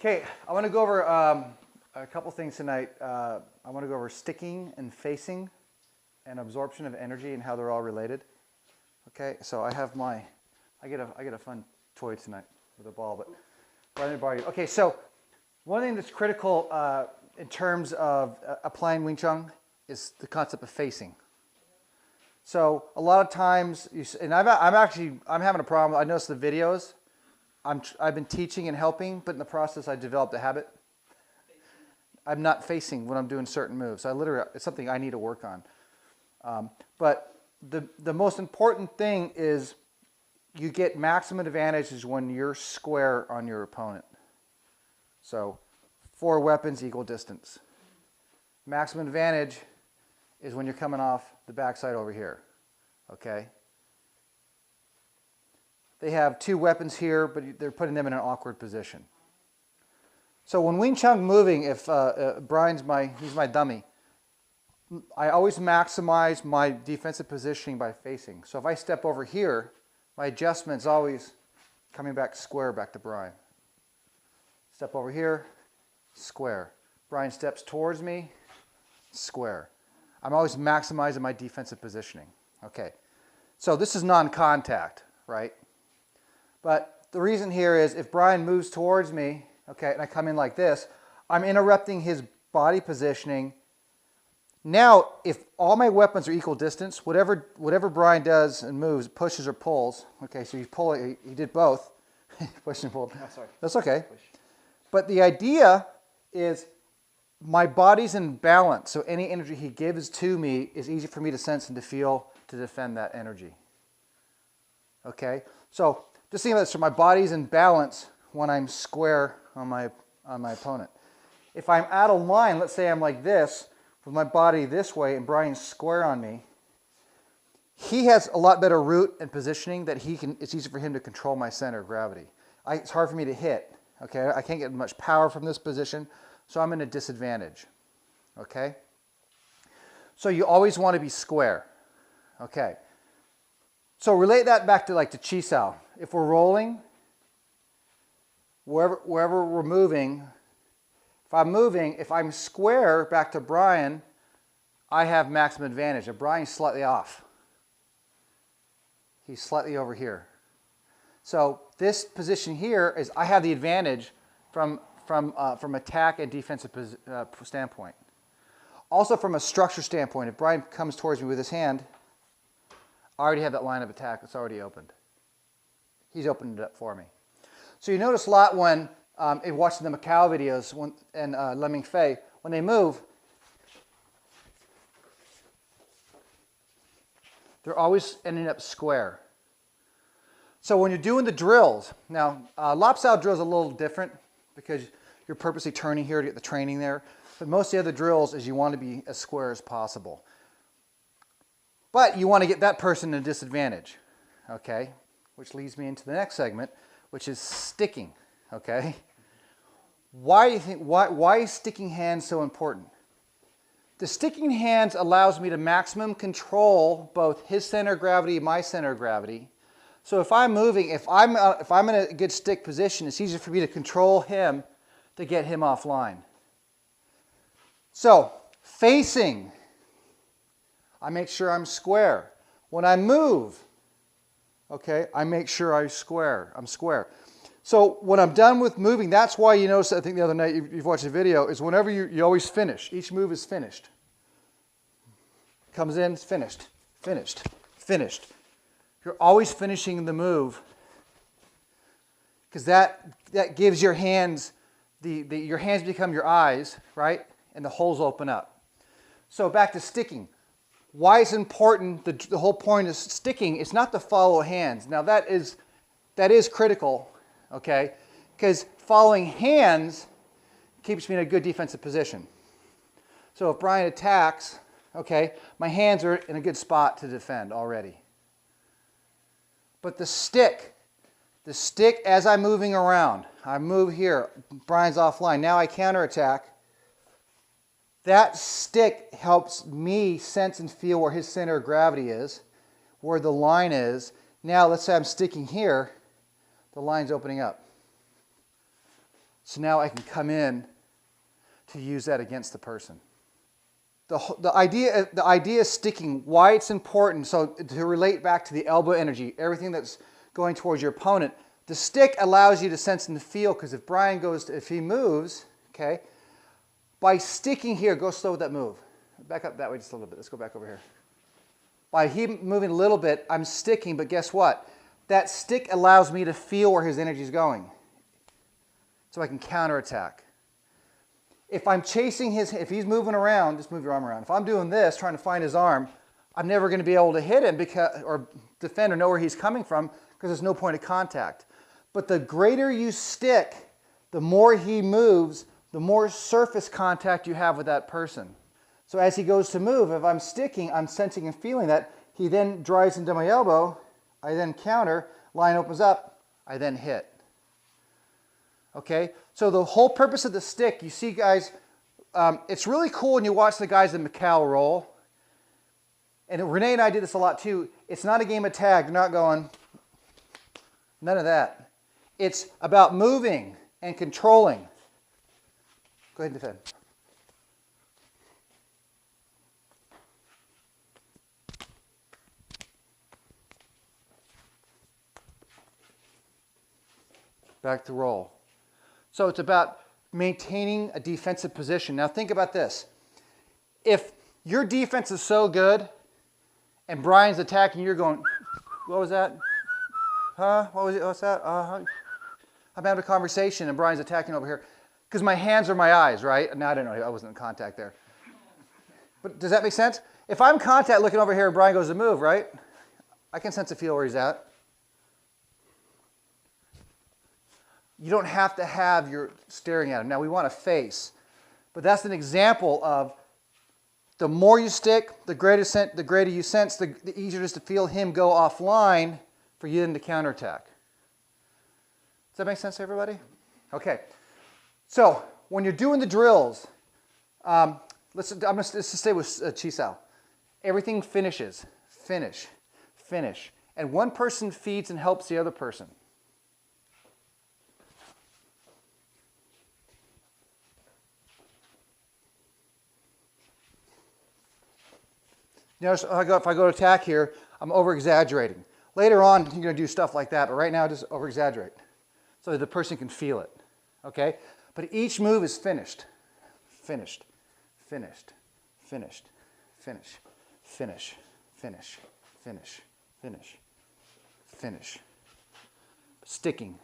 Okay, I want to go over a couple things tonight. I want to go over sticking and facing and absorption of energy and how they're all related. Okay, so I have my, I get a fun toy tonight with a ball, but let me borrow you. Okay, so one thing that's critical in terms of applying Wing Chun is the concept of facing. So a lot of times, and I'm having a problem. I noticed the videos. I've been teaching and helping, but in the process, I developed a habit. I'm not facing when I'm doing certain moves. It's something I need to work on. But the most important thing is you get maximum advantages when you're square on your opponent. So 4 weapons equal distance. Maximum advantage is when you're coming off the backside over here. Okay? They have 2 weapons here, but they're putting them in an awkward position. So when Wing Chun moving, if Brian's he's my dummy, I always maximize my defensive positioning by facing. So if I step over here, my adjustment's always coming back square back to Brian. Step over here, square. Brian steps towards me, square. I'm always maximizing my defensive positioning. Okay, so this is non-contact, right? But the reason here is if Brian moves towards me, okay, and I come in like this, I'm interrupting his body positioning. Now, if all my weapons are equal distance, whatever Brian does and moves, pushes or pulls, okay, so he's pulling, he did both. Push and pull. Oh, sorry. That's okay. Push. But the idea is my body's in balance, so any energy he gives to me is easy for me to sense and to feel to defend that energy. Okay? So just think about this, so my body's in balance when I'm square on my opponent. If I'm out of line, let's say I'm like this, with my body this way and Brian's square on me, he has a lot better root and positioning that it's easy for him to control my center of gravity. It's hard for me to hit. Okay? I can't get much power from this position, so I'm in a disadvantage. Okay? So you always want to be square. Okay. So relate that back to like the Chi Sao. If we're rolling, wherever we're moving, if I'm square back to Brian, I have maximum advantage. If Brian's slightly off, he's slightly over here. So this position here is I have the advantage from attack and defensive standpoint. Also from a structure standpoint, if Brian comes towards me with his hand, I already have that line of attack. It's already opened. He's opened it up for me. So you notice a lot when watching the Macau videos and Lemming Fei, when they move, they're always ending up square. So when you're doing the drills, now Lap Sao drill is a little different because you're purposely turning here to get the training there. But most of the other drills is you want to be as square as possible. But you want to get that person at a disadvantage, okay? Which leads me into the next segment, which is sticking, okay? Why is sticking hands so important? The sticking hands allows me to maximum control both his center of gravity and my center of gravity. So if I'm moving, if I'm in a good stick position, it's easier for me to control him to get him offline. So facing, I make sure I'm square. When I move, okay, I make sure I'm square. So when I'm done with moving, that's why you notice, I think the other night you've watched the video, is whenever you always finish. Each move is finished. Comes in, it's finished, finished, finished. You're always finishing the move because that gives your hands, your hands become your eyes, right? And the holes open up. So back to sticking. Why it's important, the whole point of sticking is not to follow hands. Now that is critical, okay? Because following hands keeps me in a good defensive position. So if Brian attacks, okay, my hands are in a good spot to defend already. But the stick as I'm moving around, I move here, Brian's offline, now I counterattack. That stick helps me sense and feel where his center of gravity is, where the line is. Now let's say I'm sticking here, the line's opening up. So now I can come in to use that against the person. The idea is sticking, why it's important, so to relate back to the elbow energy, everything that's going towards your opponent, the stick allows you to sense and feel, because if Brian if he moves, okay, by sticking here, go slow with that move. Back up that way just a little bit. Let's go back over here. By him moving a little bit, I'm sticking, but guess what? That stick allows me to feel where his energy is going, so I can counterattack. If I'm chasing if he's moving around, just move your arm around. If I'm doing this, trying to find his arm, I'm never going to be able to hit him or defend or know where he's coming from, because there's no point of contact. But the greater you stick, the more he moves, the more surface contact you have with that person. So as he goes to move, if I'm sticking, I'm sensing and feeling that. He then drives into my elbow, I then counter, line opens up, I then hit. Okay, so the whole purpose of the stick, you see guys, it's really cool when you watch the guys in Macau roll. And Renee and I did this a lot too. It's not a game of tag. You're not going, none of that. It's about moving and controlling. Go ahead and defend. Back to roll. So it's about maintaining a defensive position. Now think about this. If your defense is so good and Brian's attacking, you're going, what was that? Huh? What was it? What's that? I'm having a conversation and Brian's attacking over here. Because my hands are my eyes, right? No, I don't know. I wasn't in contact there. But does that make sense? If I'm in contact looking over here and Brian goes to move, right? I can sense and feel where he's at. You don't have to have your staring at him. Now we want to face, but that's an example of the more you stick, the greater you sense, the easier it is to feel him go offline for you then to counterattack. Does that make sense to everybody? Okay. So when you're doing the drills, let's just stay with Chi Sao. Everything finishes, finish, finish, and one person feeds and helps the other person. You know, so if I go to attack here, I'm over-exaggerating. Later on, you're going to do stuff like that, but right now, just over-exaggerate so that the person can feel it, okay? But each move is finished, finished, finished, finished, finish, finish, finish, finish, finish, finish. Sticking.